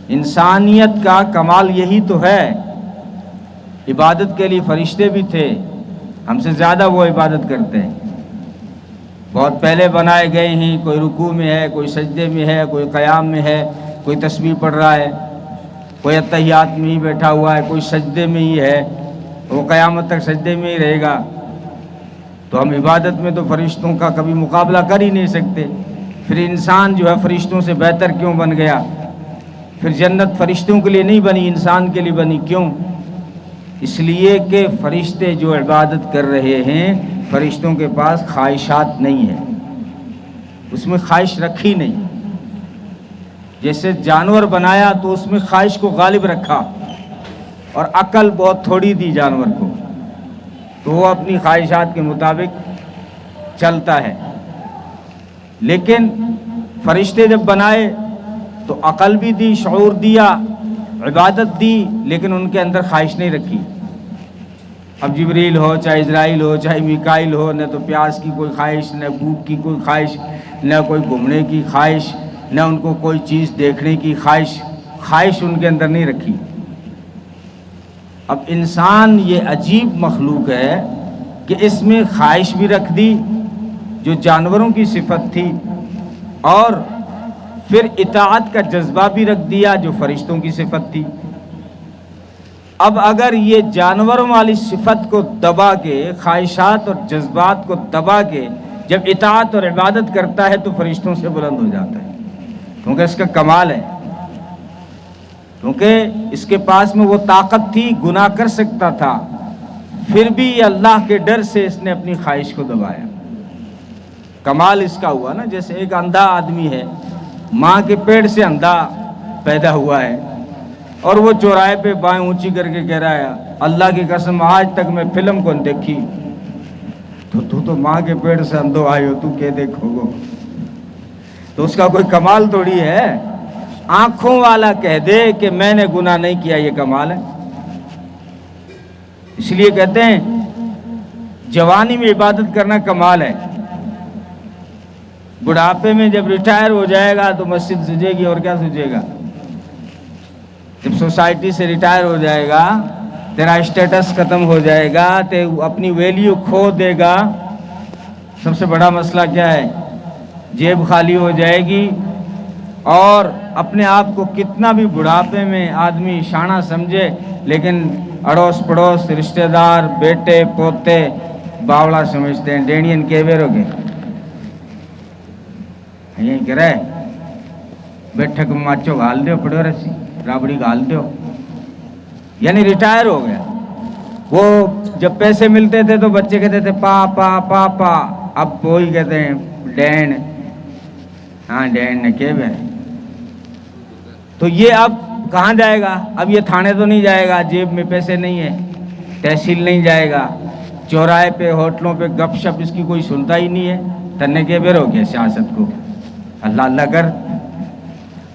انسانیت کا کمال یہی تو ہے. عبادت کے لیے فرشتے بھی تھے، ہم سے زیادہ وہ عبادت کرتے ہیں. بہت پہلے بنائے گئے ہیں. کوئی رکوع میں ہے، کوئی سجدے میں ہے، کوئی قیام میں ہے، کوئی تسبیح پڑھ رہا ہے، کوئی اتحیات میں ہی بیٹھا ہوا ہے، کوئی سجدے میں ہی ہے، وہ قیامت تک سجدے میں ہی رہے گا. تو ہم عبادت میں تو فرشتوں کا کبھی مقابلہ کر ہی نہیں سکتے. پھر انسان جو ہے فرشتوں سے بہتر کیوں بن گیا؟ پھر جنت فرشتوں کے لیے نہیں بنی، انسان کے لیے بنی. کیوں؟ اس لیے کہ فرشتے جو عبادت کر رہے ہیں، فرشتوں کے پاس خواہشات نہیں ہیں، اس میں خواہش رکھی نہیں. جیسے جانور بنایا تو اس میں خواہش کو غالب رکھا، اور عقل بہت تھوڑی دی جانور کو، تو وہ اپنی خواہشات کے مطابق چلتا ہے. لیکن فرشتے جب بنائے تو عقل بھی دی، شعور دیا، عبادت دی، لیکن ان کے اندر خواہش نہیں رکھی. اب جبریل ہو، چاہے اسرائیل ہو، چاہے میکائیل ہو، نہ تو پیاس کی کوئی خواہش، نہ بھوک کی کوئی خواہش، نہ کوئی گھومنے کی خواہش، نہ ان کو کوئی چیز دیکھنے کی خواہش ان کے اندر نہیں رکھی. اب انسان یہ عجیب مخلوق ہے کہ اس میں خواہش بھی رکھ دی جو جانوروں کی صفت تھی، اور پھر اطاعت کا جذبہ بھی رکھ دیا جو فرشتوں کی صفت تھی. اب اگر یہ جانوروں والی صفت کو دبا کے، خواہشات اور جذبات کو دبا کے جب اطاعت اور عبادت کرتا ہے تو فرشتوں سے بلند ہو جاتا ہے، کیونکہ اس کا کمال ہے. کیونکہ اس کے پاس میں وہ طاقت تھی، گناہ کر سکتا تھا، پھر بھی اللہ کے ڈر سے اس نے اپنی خواہش کو دبایا. کمال اس کا ہوا نا. جیسے ایک اندھا آدمی ہے، ماں کے پیٹ سے اندھا پیدا ہوا ہے، اور وہ چوراہے پہ بائیں اونچی کر کے کہہ رہا ہے اللہ کی قسم آج تک میں فلم کو دیکھی. تو ماں کے پیٹ سے اندھو آئے ہو، تو کیا دیکھو گو؟ تو اس کا کوئی کمال تھوڑی ہے. آنکھوں والا کہہ دے کہ میں نے گناہ نہیں کیا، یہ کمال ہے. اس لیے کہتے ہیں جوانی میں عبادت کرنا کمال ہے. بڑھاپے میں جب ریٹائر ہو جائے گا تو مسجد سجے گی، اور کیا سجے گا. جب سوسائٹی سے ریٹائر ہو جائے گا، تیرا اسٹیٹس ختم ہو جائے گا، تو اپنی ویلیو کھو دے گا. سب سے بڑا مسئلہ کیا ہے؟ جیب خالی ہو جائے گی، اور اپنے آپ کو کتنا بھی بڑھاپے میں آدمی شانہ سمجھے، لیکن اڑوس پڑوس رشتہ دار بیٹے پوتے باوڑا سمجھتے ہیں. ڈینین کے بیر ہو گئے یہیں کہ رہے بیٹھک ماچو گھال دیو، پڑو رسی رابڑی گھال دیو، یعنی ریٹائر ہو گیا. وہ جب پیسے ملتے تھے تو بچے کہتے تھے پاپا پاپا، اب وہی کہتے ہیں ڈین. ہاں ڈین نے کہ بے. تو یہ اب کہاں جائے گا؟ اب یہ تھانے تو نہیں جائے گا، جیب میں پیسے نہیں ہے، تحصیل نہیں جائے گا، چوراہے پہ ہوٹلوں پہ گپ شپ اس کی کوئی سنتا ہی نہیں ہے. تنے کے بیر ہو گیا سیاست کو. اللہ اللہ کر،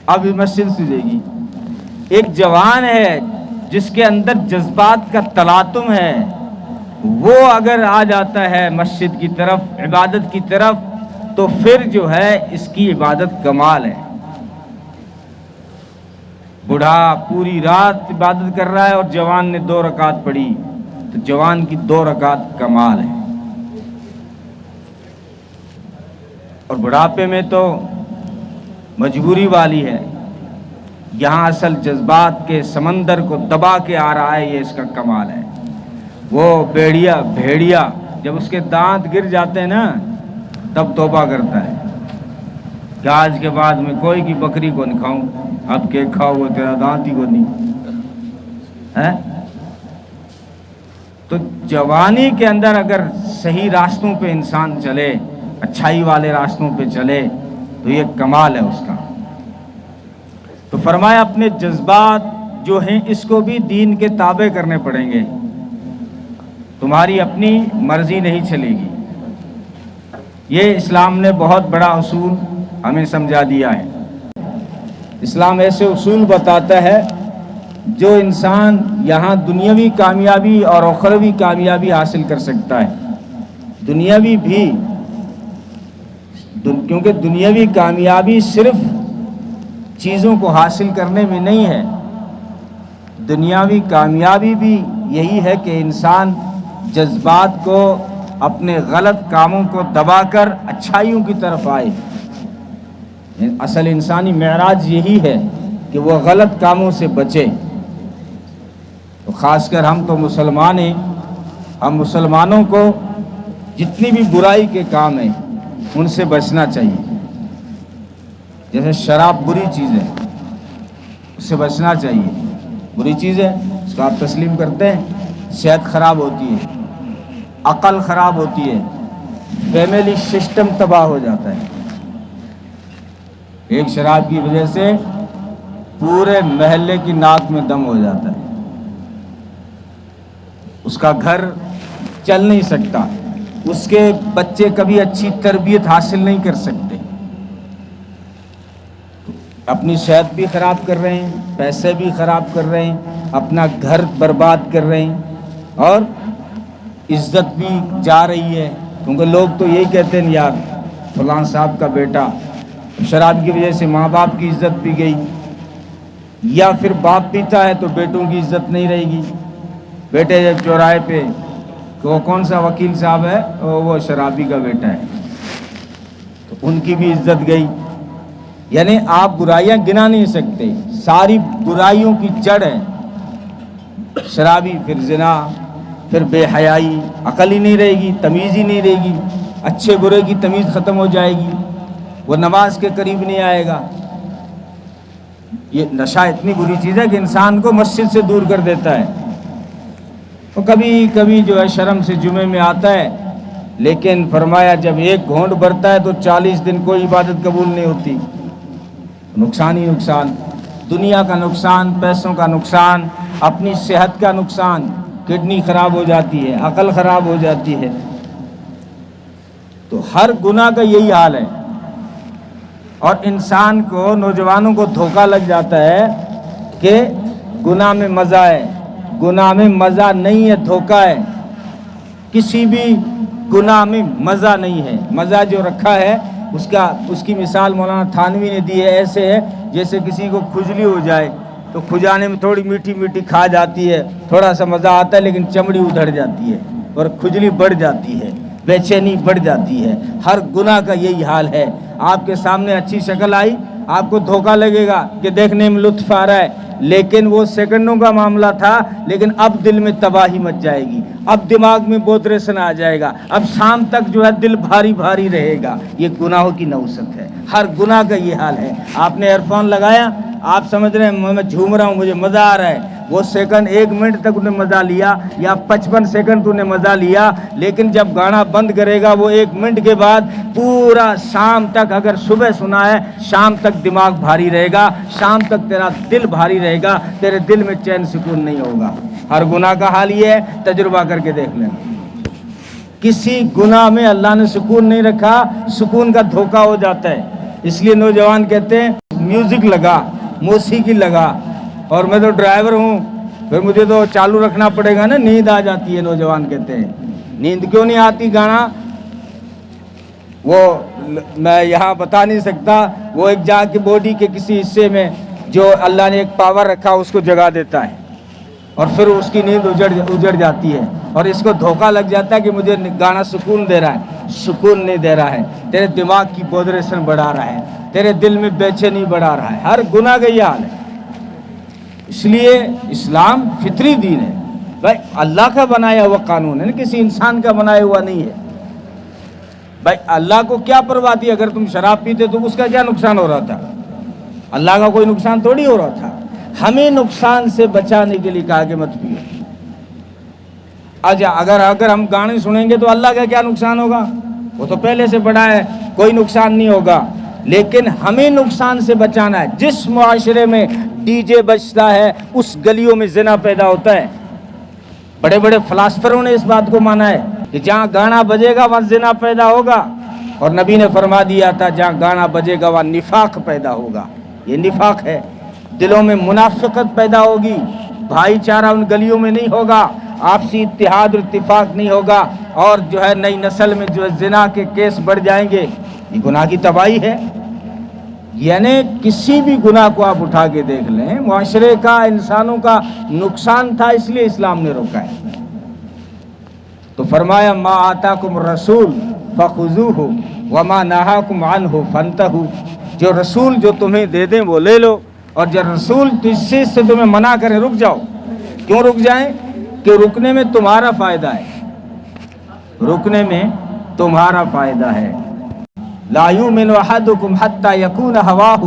اب مسجد سجے گی. ایک جوان ہے جس کے اندر جذبات کا تلاطم ہے، وہ اگر آ جاتا ہے مسجد کی طرف، عبادت کی طرف، تو پھر جو ہے اس کی عبادت کمال ہے. بوڑھا پوری رات عبادت کر رہا ہے اور جوان نے 2 رکعت پڑھی، تو جوان کی 2 رکعت کمال ہے. اور بڑھاپے میں تو مجبوری والی ہے. یہاں اصل جذبات کے سمندر کو دبا کے آ رہا ہے، یہ اس کا کمال ہے. وہ بھیڑیا جب اس کے دانت گر جاتے ہیں نا، تب توبہ کرتا ہے کہ آج کے بعد میں کوئی کی بکری کو نہیں کھاؤں. اب کے کھاؤ وہ تیرا دانت ہی کو نہیں ہے. تو جوانی کے اندر اگر صحیح راستوں پہ انسان چلے، اچھائی والے راستوں پہ چلے، تو یہ کمال ہے اس کا. تو فرمایا اپنے جذبات جو ہیں اس کو بھی دین کے تابع کرنے پڑیں گے، تمہاری اپنی مرضی نہیں چلے گی. یہ اسلام نے بہت بڑا اصول ہمیں سمجھا دیا ہے. اسلام ایسے اصول بتاتا ہے جو انسان یہاں دنیاوی کامیابی اور اخروی کامیابی حاصل کر سکتا ہے. دنیاوی بھی، کیونکہ دنیاوی کامیابی صرف چیزوں کو حاصل کرنے میں نہیں ہے. دنیاوی کامیابی بھی یہی ہے کہ انسان جذبات کو، اپنے غلط کاموں کو دبا کر اچھائیوں کی طرف آئے. اصل انسانی معراج یہی ہے کہ وہ غلط کاموں سے بچے. تو خاص کر ہم تو مسلمان ہیں، ہم مسلمانوں کو جتنی بھی برائی کے کام ہیں ان سے بچنا چاہیے. جیسے شراب بری چیز ہے، اس سے بچنا چاہیے. بری چیز ہے، اس کو آپ تسلیم کرتے ہیں. صحت خراب ہوتی ہے، عقل خراب ہوتی ہے، فیملی سسٹم تباہ ہو جاتا ہے. ایک شراب کی وجہ سے پورے محلے کی ناک میں دم ہو جاتا ہے، اس کا گھر چل نہیں سکتا، اس کے بچے کبھی اچھی تربیت حاصل نہیں کر سکتے. اپنی صحت بھی خراب کر رہے ہیں، پیسے بھی خراب کر رہے ہیں، اپنا گھر برباد کر رہے ہیں، اور عزت بھی جا رہی ہے. کیونکہ لوگ تو یہی کہتے ہیں یار فلاں صاحب کا بیٹا، شراب کی وجہ سے ماں باپ کی عزت بھی گئی، یا پھر باپ پیتا ہے تو بیٹوں کی عزت نہیں رہے گی. بیٹے جب چوراہے پہ کہ وہ کون سا وکیل صاحب ہے، وہ شرابی کا بیٹا ہے، تو ان کی بھی عزت گئی. یعنی آپ برائیاں گنا نہیں سکتے، ساری برائیوں کی جڑ ہے شرابی. پھر زنا، پھر بے حیائی، عقل ہی نہیں رہے گی، تمیز ہی نہیں رہے گی، اچھے برے کی تمیز ختم ہو جائے گی، وہ نماز کے قریب نہیں آئے گا. یہ نشہ اتنی بری چیز ہے کہ انسان کو مسجد سے دور کر دیتا ہے. وہ کبھی کبھی جو ہے شرم سے جمعے میں آتا ہے، لیکن فرمایا جب ایک گھونٹ بھرتا ہے تو 40 دن کوئی عبادت قبول نہیں ہوتی. نقصان ہی نقصان، دنیا کا نقصان، پیسوں کا نقصان، اپنی صحت کا نقصان، کڈنی خراب ہو جاتی ہے، عقل خراب ہو جاتی ہے. تو ہر گناہ کا یہی حال ہے. اور انسان کو، نوجوانوں کو دھوکہ لگ جاتا ہے کہ گناہ میں مزہ ہے. گناہ میں مزہ نہیں ہے، دھوکہ ہے. کسی بھی گناہ میں مزہ نہیں ہے. مزہ جو رکھا ہے اس کی مثال مولانا تھانوی نے دی ہے. ایسے ہے جیسے کسی کو کھجلی ہو جائے تو کھجانے میں تھوڑی میٹھی میٹھی کھا جاتی ہے، تھوڑا سا مزہ آتا ہے، لیکن چمڑی ادھڑ جاتی ہے اور کھجلی بڑھ جاتی ہے، بے چینی بڑھ جاتی ہے. ہر گناہ کا یہی حال ہے. آپ کے سامنے اچھی شکل آئی، آپ کو دھوکہ لگے گا کہ دیکھنے میں لطف آ رہا ہے، لیکن وہ سیکنڈوں کا معاملہ تھا. لیکن اب دل میں تباہی مچ جائے گی، اب دماغ میں بودریسن آ جائے گا، اب شام تک جو ہے دل بھاری بھاری رہے گا. یہ گناہوں کی نوست ہے. ہر گناہ کا یہ حال ہے. آپ نے ایئر فون لگایا، آپ سمجھ رہے ہیں میں جھوم رہا ہوں، مجھے مزہ آ رہا ہے. وہ سیکنڈ 1 منٹ تک انہیں مزہ لیا، یا 55 سیکنڈ انہیں مزہ لیا، لیکن جب گانا بند کرے گا وہ 1 منٹ کے بعد پورا شام تک، اگر صبح سنا ہے شام تک دماغ بھاری رہے گا، شام تک تیرا دل بھاری رہے گا، تیرے دل میں چین سکون نہیں ہوگا. ہر گناہ کا حال یہ ہے، تجربہ کر کے دیکھ لیں. کسی گناہ میں اللہ نے سکون نہیں رکھا، سکون کا دھوکہ ہو جاتا ہے. اس لیے نوجوان کہتے ہیں میوزک لگا، موسیقی لگا. اور میں تو ڈرائیور ہوں، پھر مجھے تو چالو رکھنا پڑے گا نا، نیند آ جاتی ہے. نوجوان کہتے ہیں نیند کیوں نہیں آتی؟ گانا وہ میں یہاں بتا نہیں سکتا. وہ ایک جا کے باڈی کے کسی حصے میں جو اللہ نے ایک پاور رکھا اس کو جگا دیتا ہے، اور پھر اس کی نیند اجڑ جاتی ہے. اور اس کو دھوکہ لگ جاتا ہے کہ مجھے گانا سکون دے رہا ہے. سکون نہیں دے رہا ہے، تیرے دماغ کی بودریسن بڑھا رہا ہے، تیرے دل میں بے چینی بڑھا رہا ہے. ہر گناہ کا یہ حال ہے. اس لیے اسلام فطری دین ہے بھائی، اللہ کا بنایا ہوا قانون ہے، کسی انسان کا بنایا ہوا نہیں ہے. بھائی اللہ کو کیا پرواہ تھی؟ اگر تم شراب پیتے تو اس کا کیا نقصان ہو رہا تھا؟ اللہ کا کوئی نقصان تھوڑی ہو رہا تھا. ہمیں نقصان سے بچانے کے لیے کہا کہ مت پیو. اگر ہم گانے سنیں گے تو اللہ کا کیا نقصان ہوگا؟ وہ تو پہلے سے بڑا ہے، کوئی نقصان نہیں ہوگا. لیکن ہمیں نقصان سے بچانا ہے. جس معاشرے میں ڈی جے بجتا ہے اس گلیوں میں زنا پیدا ہوتا ہے. بڑے بڑے فلاسفروں نے اس بات کو مانا ہے کہ جہاں گانا بجے گا وہاں زنا پیدا ہوگا. اور نبی نے فرما دیا تھا جہاں گانا بجے گا وہاں نفاق پیدا ہوگا. یہ نفاق ہے، دلوں میں منافقت پیدا ہوگی، بھائی چارہ ان گلیوں میں نہیں ہوگا، آپسی اتحاد اور اتفاق نہیں ہوگا، اور جو ہے نئی نسل میں جو ہے زنا کے کیس بڑھ جائیں گے. یہ گناہ کی تباہی ہے. یعنی کسی بھی گناہ کو آپ اٹھا کے دیکھ لیں، معاشرے کا، انسانوں کا نقصان تھا، اس لیے اسلام نے روکا ہے۔ تو فرمایا ما آتاکم الرسول فخذوہ وما نہاکم عنہ فانتہوا، جو رسول جو تمہیں دے دیں وہ لے لو، اور جو رسول جس چیز سے تمہیں منع کرے رک جاؤ۔ کیوں رک جائیں؟ کہ رکنے میں تمہارا فائدہ ہے، رکنے میں تمہارا فائدہ ہے۔ لا یؤمن احدکم حتی یکون ہواہ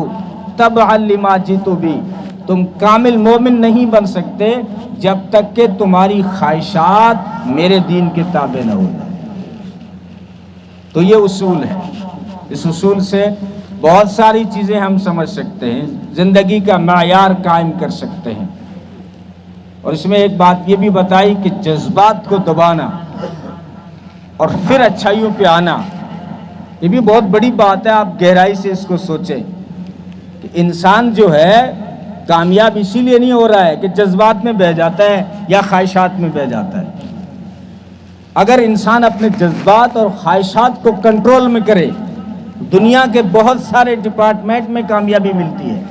تبعا لما جئت بہ، تم کامل مومن نہیں بن سکتے جب تک کہ تمہاری خواہشات میرے دین کے تابع نہ ہو جائیں۔ تو یہ اصول ہے، اس اصول سے بہت ساری چیزیں ہم سمجھ سکتے ہیں، زندگی کا معیار قائم کر سکتے ہیں۔ اور اس میں ایک بات یہ بھی بتائی کہ جذبات کو دبانا اور پھر اچھائیوں پہ آنا، یہ بھی بہت بڑی بات ہے۔ آپ گہرائی سے اس کو سوچیں کہ انسان جو ہے کامیاب اسی لیے نہیں ہو رہا ہے کہ جذبات میں بہہ جاتا ہے یا خواہشات میں بہہ جاتا ہے۔ اگر انسان اپنے جذبات اور خواہشات کو کنٹرول میں کرے، دنیا کے بہت سارے ڈپارٹمنٹ میں کامیابی ملتی ہے،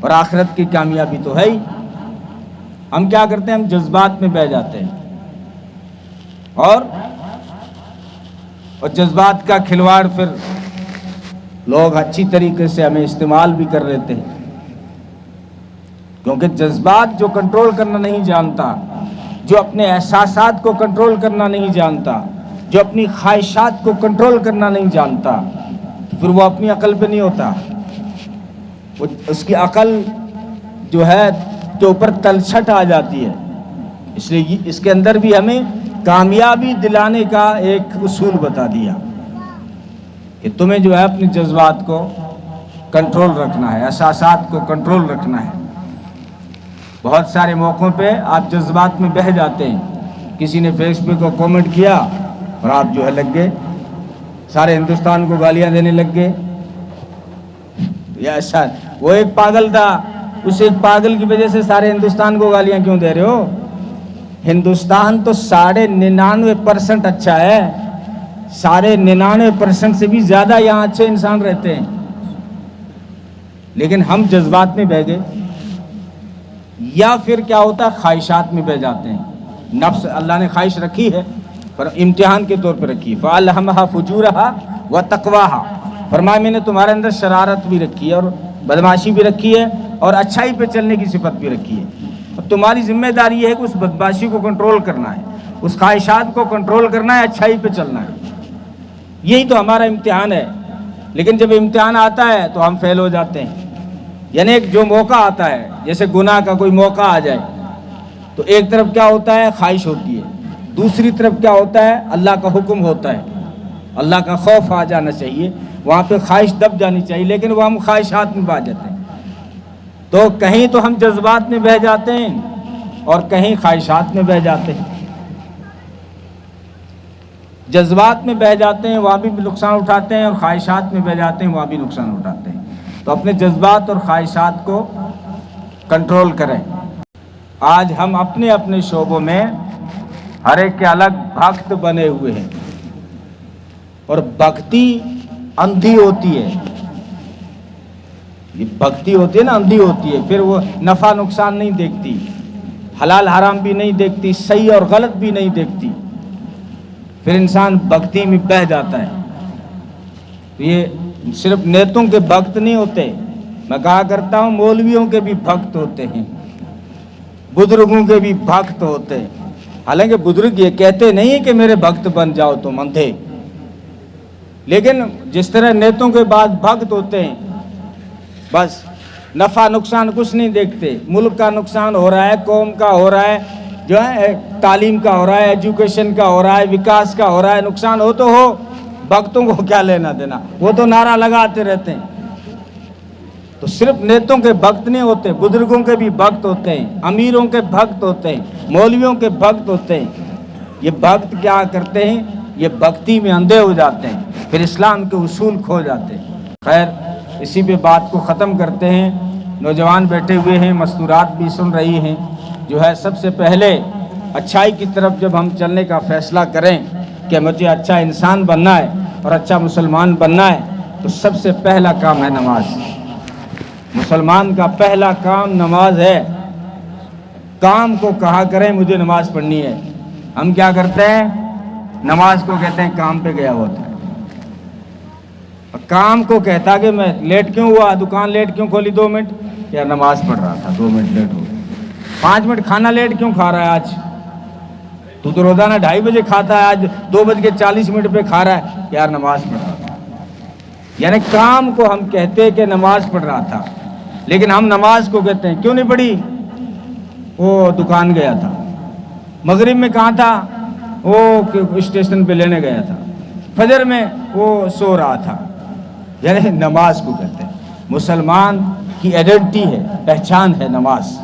اور آخرت کی کامیابی تو ہے ہی۔ ہم کیا کرتے ہیں؟ ہم جذبات میں بہہ جاتے ہیں، اور جذبات کا کھلواڑ پھر لوگ اچھی طریقے سے ہمیں استعمال بھی کر لیتے ہیں، کیونکہ جذبات جو کنٹرول کرنا نہیں جانتا، جو اپنے احساسات کو کنٹرول کرنا نہیں جانتا، جو اپنی خواہشات کو کنٹرول کرنا نہیں جانتا، پھر وہ اپنی عقل پہ نہیں ہوتا، وہ اس کی عقل جو ہے کے اوپر تلچھٹ آ جاتی ہے۔ اس لیے اس کے اندر بھی ہمیں کامیابی دلانے کا ایک اصول بتا دیا کہ تمہیں جو ہے اپنے جذبات کو کنٹرول رکھنا ہے، احساسات کو کنٹرول رکھنا ہے۔ بہت سارے موقعوں پہ آپ جذبات میں بہہ جاتے ہیں، کسی نے فیس بک کو کامنٹ کیا اور آپ جو ہے لگ گئے، سارے ہندوستان کو گالیاں دینے لگ گئے۔ یا ایسا وہ ایک پاگل تھا، اس ایک پاگل کی وجہ سے سارے ہندوستان کو گالیاں کیوں دے رہے ہو؟ ہندوستان تو 99.99% اچھا ہے، 99.99% سے بھی زیادہ یہاں اچھے انسان رہتے ہیں، لیکن ہم جذبات میں بہہ گئے، یا پھر کیا ہوتا ہے خواہشات میں بہہ جاتے ہیں۔ نفس اللہ نے خواہش رکھی ہے پر امتحان کے طور پہ رکھی، فَأَلْهَمَهَا فُجُورَهَا وَتَقْوَاهَا، فرمایا میں نے تمہارے اندر شرارت بھی رکھی ہے اور بدمعاشی بھی رکھی ہے اور اچھائی پہ چلنے کی صفت بھی رکھی ہے۔ اب تمہاری ذمہ داری یہ ہے کہ اس بدمعاشی کو کنٹرول کرنا ہے، اس خواہشات کو کنٹرول کرنا ہے، اچھائی پہ چلنا ہے۔ یہی تو ہمارا امتحان ہے، لیکن جب امتحان آتا ہے تو ہم فیل ہو جاتے ہیں۔ یعنی ایک جو موقع آتا ہے، جیسے گناہ کا کوئی موقع آ جائے تو ایک طرف کیا ہوتا ہے؟ خواہش ہوتی ہے، دوسری طرف کیا ہوتا ہے؟ اللہ کا حکم ہوتا ہے، اللہ کا خوف آ جانا چاہیے، وہاں پہ خواہش دب جانی چاہیے، لیکن وہ ہم خواہشات میں بہہ جاتے ہیں۔ تو کہیں تو ہم جذبات میں بہہ جاتے ہیں اور کہیں خواہشات میں بہہ جاتے ہیں۔ جذبات میں بہہ جاتے ہیں وہاں بھی نقصان اٹھاتے ہیں، اور خواہشات میں بہہ جاتے ہیں وہاں بھی نقصان اٹھاتے ہیں۔ تو اپنے جذبات اور خواہشات کو کنٹرول کریں۔ آج ہم اپنے اپنے شعبوں میں ہر ایک کے الگ بھکت بنے ہوئے ہیں، اور بھکتی اندھی ہوتی ہے، یہ بھکتی ہوتی ہے نا، اندھی ہوتی ہے، پھر وہ نفع نقصان نہیں دیکھتی، حلال حرام بھی نہیں دیکھتی، صحیح اور غلط بھی نہیں دیکھتی، پھر انسان بھکتی میں بہہ جاتا ہے۔ یہ صرف نیتوں کے بھکت نہیں ہوتے، میں کہا کرتا ہوں مولویوں کے بھی بھکت ہوتے ہیں، بزرگوں کے بھی بھکت ہوتے ہیں۔ حالانکہ بزرگ یہ کہتے نہیں ہیں کہ میرے بھکت بن جاؤ تم اندھے، لیکن جس طرح نیتوں کے بعد بھکت ہوتے ہیں، بس نفع نقصان کچھ نہیں دیکھتے، ملک کا نقصان ہو رہا ہے، قوم کا ہو رہا ہے، جو ہے تعلیم کا ہو رہا ہے، ایجوکیشن کا ہو رہا ہے، وکاس کا ہو رہا ہے، نقصان ہو تو ہو، بھکتوں کو کیا لینا دینا، وہ تو نعرہ لگاتے رہتے ہیں۔ تو صرف نیتوں کے بھکت نہیں ہوتے، بزرگوں کے بھی بھکت ہوتے ہیں، امیروں کے بھکت ہوتے ہیں، مولویوں کے بھکت ہوتے ہیں۔ یہ بھکت کیا کرتے ہیں؟ یہ بھکتی میں اندھے ہو جاتے ہیں، پھر اسلام کے اصول کھو جاتے ہیں۔ خیر، اسی پہ بات کو ختم کرتے ہیں۔ نوجوان بیٹھے ہوئے ہیں، مستورات بھی سن رہی ہیں، جو ہے سب سے پہلے اچھائی کی طرف جب ہم چلنے کا فیصلہ کریں کہ مجھے اچھا انسان بننا ہے اور اچھا مسلمان بننا ہے، تو سب سے پہلا کام ہے نماز. مسلمان کا پہلا کام نماز ہے. کام کو کہا کریں مجھے نماز پڑھنی ہے. ہم کیا کرتے ہیں؟ نماز کو کہتے ہیں کام پہ گیا ہوتا ہے. کام کو کہتا کہ میں لیٹ کیوں ہوا, دکان لیٹ کیوں کھولی 2 منٹ, یار نماز پڑھ رہا تھا 2 منٹ لیٹ ہو گیا. 5 منٹ کھانا لیٹ کیوں کھا رہا ہے آج, تو روزانہ 2:30 بجے کھاتا ہے, آج 2:40 پہ کھا رہا ہے, یار نماز پڑھ رہا تھا. یعنی کام کو ہم کہتے کہ نماز پڑھ رہا تھا, لیکن ہم نماز کو کہتے ہیں کیوں نہیں پڑھی, وہ دکان گیا تھا. مغرب میں کہاں تھا, وہ اسٹیشن پہ لینے گیا تھا. فجر میں وہ سو رہا تھا. یعنی نماز کو کہتے ہیں. مسلمان کی آئیڈینٹی ہے, پہچان ہے نماز.